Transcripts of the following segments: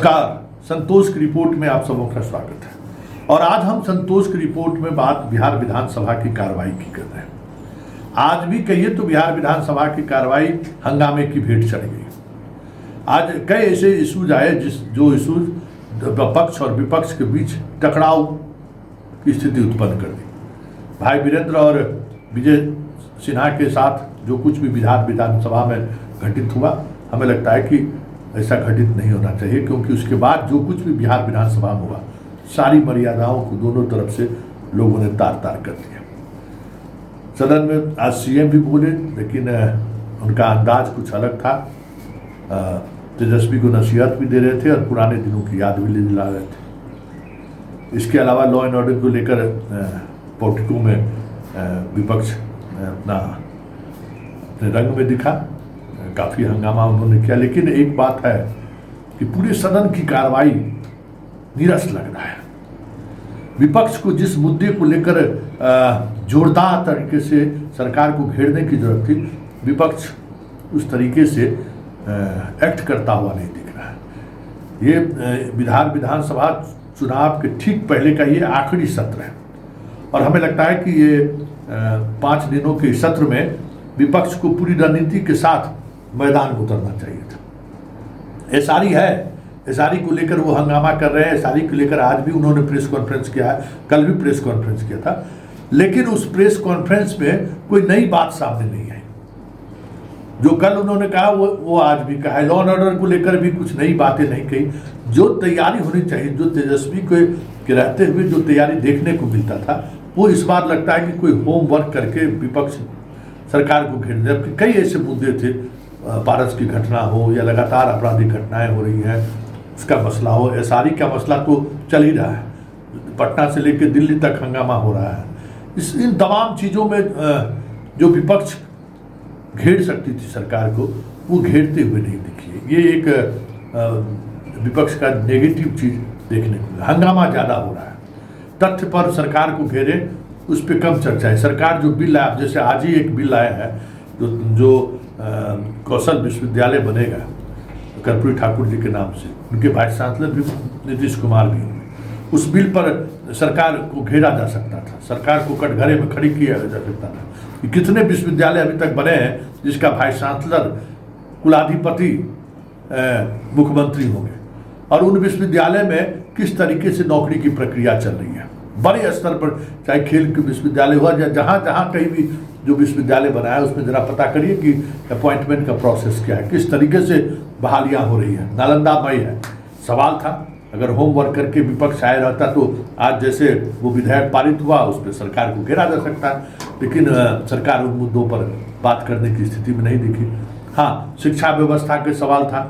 नमस्कार। संतोष की रिपोर्ट में आप सबों का स्वागत है। और आज हम संतोष की रिपोर्ट में बात बिहार विधानसभा की कार्रवाई की कर रहे हैं। आज भी कहिए तो बिहार विधानसभा की कार्रवाई हंगामे की भेंट चढ़ गई। आज कई ऐसे इशूज आए जो इशूज पक्ष और विपक्ष के बीच टकराव की स्थिति उत्पन्न कर दी। भाई वीरेंद्र और विजय सिन्हा के साथ जो कुछ भी बिहार विधानसभा में घटित हुआ, हमें लगता है कि ऐसा घटित नहीं होना चाहिए, क्योंकि उसके बाद जो कुछ भी बिहार विधानसभा में हुआ, सारी मर्यादाओं को दोनों तरफ से लोगों ने तार तार कर दिया। सदन में आज सीएम भी बोले, लेकिन उनका अंदाज कुछ अलग था। तेजस्वी को नसीहत भी दे रहे थे और पुराने दिनों की याद भी दिला रहे थे। इसके अलावा लॉ एंड ऑर्डर को लेकर पॉलिटिकों में विपक्ष अपने रंग में दिखा, काफ़ी हंगामा उन्होंने किया। लेकिन एक बात है कि पूरे सदन की कार्रवाई नीरस लग रहा है। विपक्ष को जिस मुद्दे को लेकर जोरदार तरीके से सरकार को घेरने की जरूरत थी, विपक्ष उस तरीके से एक्ट करता हुआ नहीं दिख रहा है। ये बिहार विधानसभा चुनाव के ठीक पहले का ये आखिरी सत्र है और हमें लगता है कि ये 5 दिनों के सत्र में विपक्ष को पूरी रणनीति के साथ मैदान में उतरना चाहिए था। एसआरई है, एसआरई को लेकर वो हंगामा कर रहे हैं। एसआरई को लेकर आज भी उन्होंने प्रेस कॉन्फ्रेंस किया है, कल भी प्रेस कॉन्फ्रेंस किया था, लेकिन उस प्रेस कॉन्फ्रेंस में कोई नई बात सामने नहीं आई। जो कल उन्होंने कहा वो आज भी कहा है। लॉ एंड ऑर्डर को लेकर भी कुछ नई बातें नहीं कही। जो तैयारी होनी चाहिए, जो तेजस्वी के रहते हुए जो तैयारी देखने को मिलता था, वो इस बार लगता है कि कोई होमवर्क करके विपक्ष सरकार को घेर दे। जबकि कई ऐसे मुद्दे थे, पारस की घटना हो या लगातार आपराधिक घटनाएं हो रही हैं, उसका मसला हो, एसआरई का मसला तो चल ही रहा है, पटना से लेकर दिल्ली तक हंगामा हो रहा है। इन तमाम चीज़ों में जो विपक्ष घेर सकती थी सरकार को, वो घेरते हुए नहीं दिखी। ये एक विपक्ष का नेगेटिव चीज़ देखने को मिला। हंगामा ज़्यादा हो रहा है, तथ्य पर सरकार को घेरे उस पर कम चर्चा है। सरकार जो बिल आया, जैसे आज ही एक बिल आया है जो कौशल विश्वविद्यालय बनेगा कर्पूरी ठाकुर जी के नाम से, उनके वाइस चांसलर भी नीतीश कुमार भी होंगे। उस बिल पर सरकार को घेरा जा सकता था, सरकार को कटघरे में खड़ी किया जा सकता था कि कितने विश्वविद्यालय अभी तक बने हैं जिसका वाइस चांसलर कुलाधिपति मुख्यमंत्री होंगे, और उन विश्वविद्यालय में किस तरीके से नौकरी की प्रक्रिया चल रही है बड़े स्तर पर, चाहे खेल के विश्वविद्यालय हुआ या जहाँ कहीं भी जो विश्वविद्यालय बनाया उसमें जरा पता करिए कि अपॉइंटमेंट का प्रोसेस क्या है, किस तरीके से बहालियाँ हो रही है। नालंदामय है। सवाल था, अगर होमवर्क करके विपक्ष आया रहता तो आज जैसे वो विधेयक पारित हुआ उस पर सरकार को घेरा जा सकता है, लेकिन सरकार उन मुद्दों पर बात करने की स्थिति में नहीं दिखी। हाँ, शिक्षा व्यवस्था के सवाल था,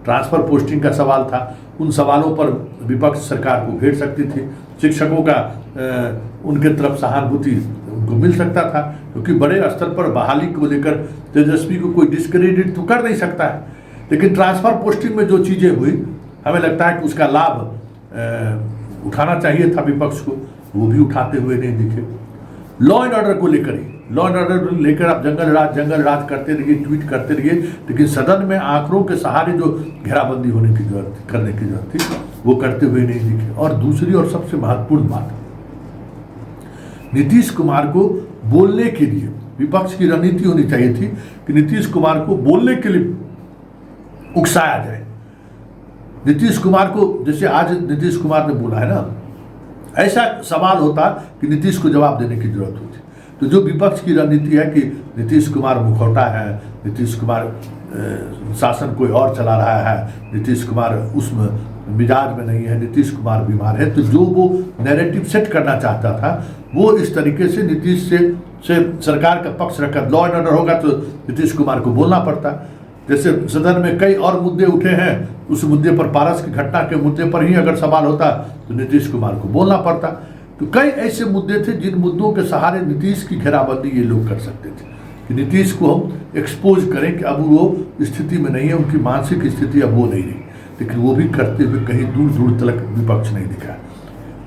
ट्रांसफर पोस्टिंग का सवाल था, उन सवालों पर विपक्ष सरकार को घेर सकती थी। शिक्षकों का उनके तरफ सहानुभूति उनको मिल सकता था, क्योंकि बड़े स्तर पर बहाली को लेकर तेजस्वी को कोई डिस्क्रेडिट तो कर नहीं सकता है, लेकिन ट्रांसफर पोस्टिंग में जो चीज़ें हुई, हमें लगता है कि उसका लाभ उठाना चाहिए था विपक्ष को, वो भी उठाते हुए नहीं दिखे। लॉ एंड ऑर्डर को लेकर ही, लॉ एंड ऑर्डर लेकर आप जंगल राज करते रहिए, ट्वीट करते रहिए, लेकिन सदन में आंकड़ों के सहारे जो घेराबंदी करने की जरूरत थी, वो करते हुए नहीं दिखे। और दूसरी और सबसे महत्वपूर्ण बात, नीतीश कुमार को बोलने के लिए विपक्ष की रणनीति होनी चाहिए थी कि नीतीश कुमार को बोलने के लिए उकसाया जाए। नीतीश कुमार को, जैसे आज नीतीश कुमार ने बोला है ना, ऐसा सवाल होता कि नीतीश को जवाब देने की जरूरत होती। तो जो विपक्ष की रणनीति है कि नीतीश कुमार मुखौटा है, नीतीश कुमार शासन कोई और चला रहा है, नीतीश कुमार उस मिजाज में नहीं है, नीतीश कुमार बीमार है, तो जो वो नैरेटिव सेट करना चाहता था, वो इस तरीके से नीतीश से सरकार का पक्ष रखकर, लॉ एंड ऑर्डर होगा तो नीतीश कुमार को बोलना पड़ता। जैसे सदन में कई और मुद्दे उठे हैं, उस मुद्दे पर, पारस की घटना के मुद्दे पर ही अगर सवाल होता तो नीतीश कुमार को बोलना पड़ता। तो कई ऐसे मुद्दे थे जिन मुद्दों के सहारे नीतीश की घेराबंदी ये लोग कर सकते थे कि नीतीश को हम एक्सपोज करें कि अब वो स्थिति में नहीं है, उनकी मानसिक स्थिति अब वो नहीं रही, लेकिन वो भी करते हुए कहीं दूर दूर तक विपक्ष नहीं दिखा।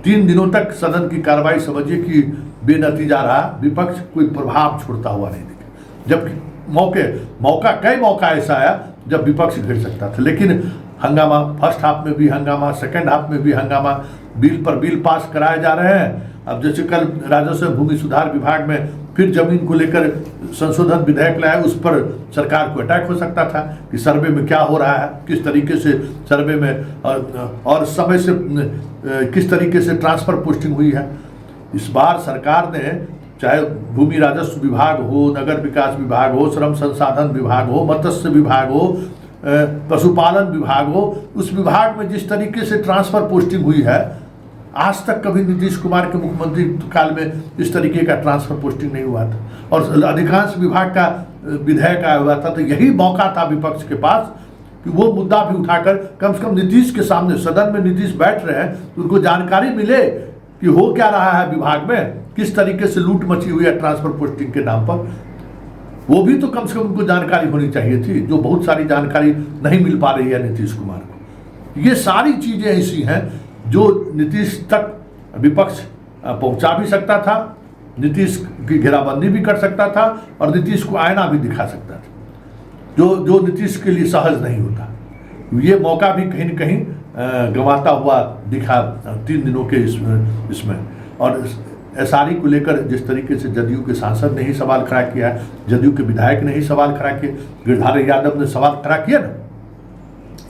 3 दिनों तक सदन की कार्रवाई समझिए कि बेनतीजा रहा, विपक्ष कोई प्रभाव छोड़ता हुआ नहीं दिखा। जबकि कई मौका ऐसा आया जब विपक्ष घेर सकता था, लेकिन हंगामा, फर्स्ट हाफ में भी हंगामा, सेकेंड हाफ में भी हंगामा, बिल पर बिल पास कराए जा रहे हैं। अब जैसे कल राजस्व भूमि सुधार विभाग में फिर जमीन को लेकर संशोधन विधेयक लाया, उस पर सरकार को अटैक हो सकता था कि सर्वे में क्या हो रहा है, किस तरीके से सर्वे में और समय से किस तरीके से ट्रांसफर पोस्टिंग हुई है। इस बार सरकार ने चाहे भूमि राजस्व विभाग हो, नगर विकास विभाग हो, श्रम संसाधन विभाग हो, मत्स्य विभाग हो, पशुपालन विभाग हो, उस विभाग में जिस तरीके से ट्रांसफर पोस्टिंग हुई है, आज तक कभी नीतीश कुमार के मुख्यमंत्री काल में इस तरीके का ट्रांसफर पोस्टिंग नहीं हुआ था। और अधिकांश विभाग का विधेयक आया हुआ था। तो यही मौका था विपक्ष के पास कि वो मुद्दा भी उठाकर कम से कम नीतीश के सामने, सदन में नीतीश बैठ रहे हैं तो उनको जानकारी मिले कि हो क्या रहा है विभाग में, किस तरीके से लूट मची हुई है ट्रांसफर पोस्टिंग के नाम पर। वो भी तो कम से कम उनको जानकारी होनी चाहिए थी, जो बहुत सारी जानकारी नहीं मिल पा रही है नीतीश कुमार को। ये सारी चीजें ऐसी हैं जो नीतीश तक विपक्ष पहुंचा भी सकता था, नीतीश की घेराबंदी भी कर सकता था और नीतीश को आईना भी दिखा सकता था, जो नीतीश के लिए सहज नहीं होता। ये मौका भी कहीं न कहीं गंवाता हुआ दिखा 3 दिनों के इसमें। और एसआरई को लेकर जिस तरीके से जदयू के सांसद ने ही सवाल खड़ा किया, जदयू के विधायक ने ही सवाल खड़ा किए, गिरधारी यादव ने सवाल खड़ा किया ना,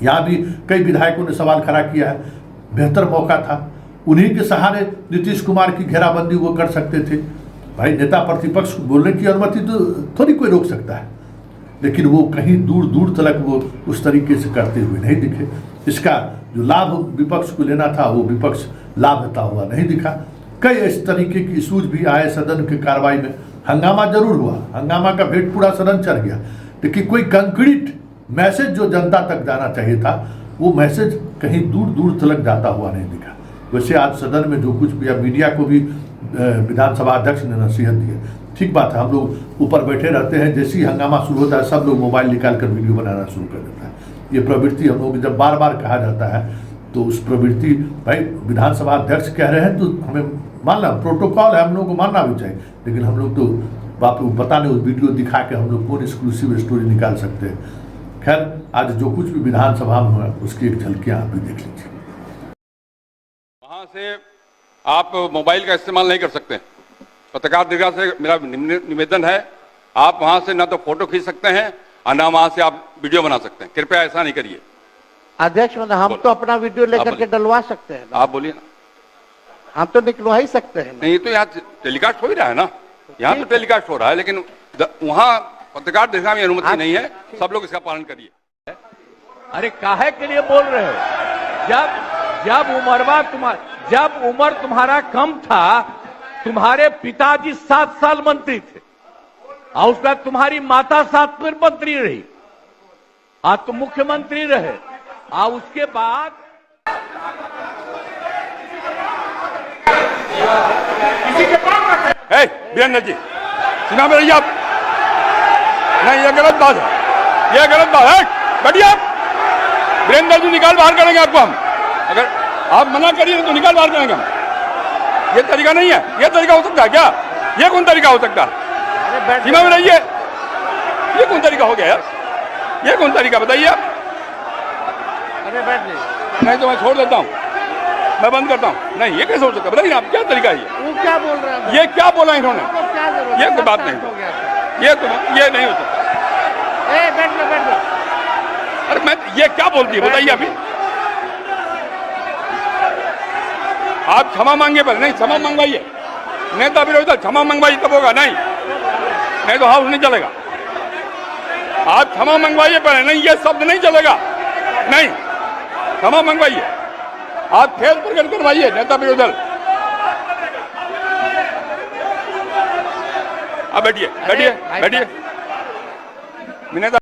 यहाँ भी कई विधायकों ने सवाल खड़ा किया है। बेहतर मौका था, उन्हीं के सहारे नीतीश कुमार की घेराबंदी वो कर सकते थे। भाई नेता प्रतिपक्ष को बोलने की अनुमति तो थोड़ी कोई रोक सकता है, लेकिन वो कहीं दूर दूर तक वो उस तरीके से करते हुए नहीं दिखे। इसका जो लाभ विपक्ष को लेना था वो विपक्ष लाभ लेता हुआ नहीं दिखा। कई इस तरीके की इशूज भी आए सदन की कार्रवाई में। हंगामा जरूर हुआ, हंगामा का भेंट पूरा सदन चढ़ गया, लेकिन कोई कंक्रीट मैसेज जो जनता तक जाना चाहिए था वो मैसेज कहीं दूर दूर तक जाता हुआ नहीं दिखा। वैसे आज सदन में जो कुछ भी, अब मीडिया को भी विधानसभा अध्यक्ष ने नसीहत दी है, ठीक बात है। हम लोग ऊपर बैठे रहते हैं, जैसे ही हंगामा शुरू होता है सब लोग मोबाइल निकाल कर वीडियो बनाना शुरू कर देता है। ये प्रवृत्ति हम लोग जब बार बार कहा जाता है तो उस प्रवृत्ति, भाई विधानसभा अध्यक्ष कह रहे हैं तो हमें मानना, प्रोटोकॉल है, हम लोग को मानना भी चाहिए, लेकिन हम लोग तो आपको पता नहीं उस वीडियो दिखा के हम लोग कौन एक्सक्लूसिव स्टोरी निकाल सकते हैं। खैर, आज जो कुछ भी विधानसभा में हुआ उसकी एक झलकियां आप भी देख लीजिए। वहां से आप मोबाइल का इस्तेमाल नहीं कर सकते। पत्रकार दीर्घा से मेरा निवेदन है, आप वहां से ना तो फोटो खींच सकते हैं और ना वहां से आप वीडियो बना सकते हैं। कृपया ऐसा नहीं करिए। अध्यक्ष महोदय, हम तो अपना वीडियो लेकर के डलवा सकते हैं। आप बोलिए ना। हम तो निकलवा ही सकते हैं। नहीं, तो यहाँ टेलीकास्ट हो ही रहा है ना, यहाँ तो टेलीकास्ट हो रहा है, लेकिन वहां पत्रकार दीर्घा में अनुमति नहीं है। सब लोग इसका पालन करिए। अरे काहे के लिए बोल रहे हो? जब उम्र तुम्हारा कम था, तुम्हारे पिताजी 7 साल मंत्री थे और उसके बाद तुम्हारी माता 7 फिर मंत्री रही, आज तुम मुख्यमंत्री रहे और उसके बाद वीरेंद्र जी सुना मेरे आप, नहीं ये गलत बात है, ये गलत बात है। बैठिए आप, वीरेंद्र जी निकाल बाहर करेंगे आपको हम। अगर आप मना करिए तो निकाल बाहर करेंगे हम। ये तरीका नहीं है, ये तरीका हो सकता है क्या? ये कौन तरीका हो सकता है? सीमा में रहिए, ये कौन तरीका हो गया यार? ये कौन तरीका बताइए आप? अरे बैठ जाइए। नहीं तो मैं छोड़ देता हूँ, मैं बंद करता हूँ। नहीं, ये कैसे हो सकता है बताइए आप, क्या तरीका है ये? वो क्या बोल रहे हैं? ये क्या बोला इन्होंने? ये कोई बात नहीं, ये नहीं हो सकता। बैठ लो। अरे मैं, ये क्या बोलती है बताइए अभी? आप क्षमा मांगे पर नहीं, क्षमा मंगवाइए। नेता विरोधी क्षमा मंगवाइए तब होगा, नहीं तो हाउस नहीं चलेगा। आप क्षमा मंगवाइए पर नहीं, ये शब्द नहीं चलेगा। नहीं, क्षमा मंगवाइए। आप खेल प्रकट करवाइए नेता विरोधी दल। अब बैठिए। नेता